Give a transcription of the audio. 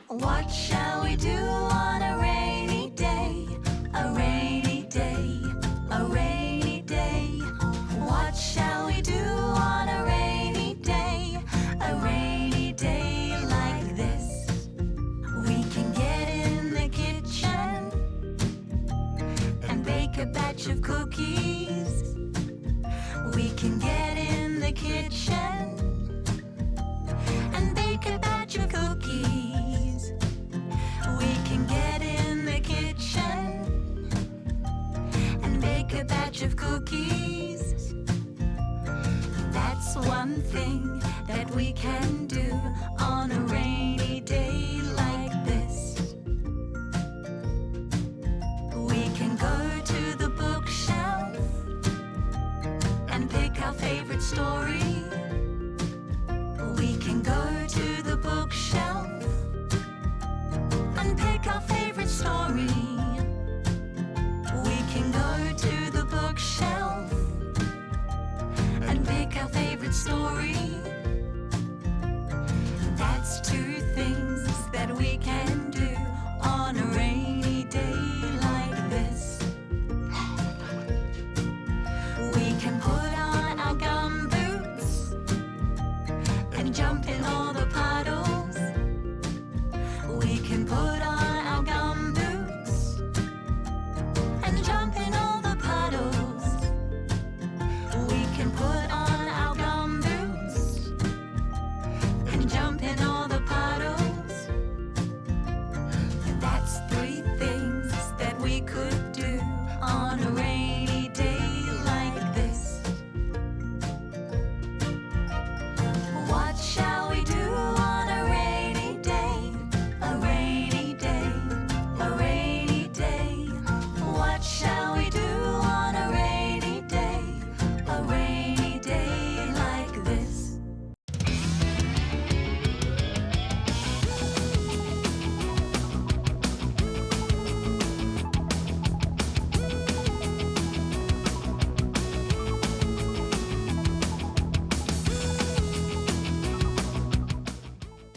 What shall we do on a rainy day? A rainy day, a rainy day. What shall we do on a rainy day? A rainy day like this. We can get in the kitchen and bake a batch of cookies. We can get in the kitchen and bake a batch of cookies. We can get in the kitchen and bake a batch of cookies. That's one thing that we can do on a rainy day like this. We can go to the bookshelf and pick our favorite story. We can go to the bookshelf and pick our favorite story. We can go to the bookshelf and pick our favorite story.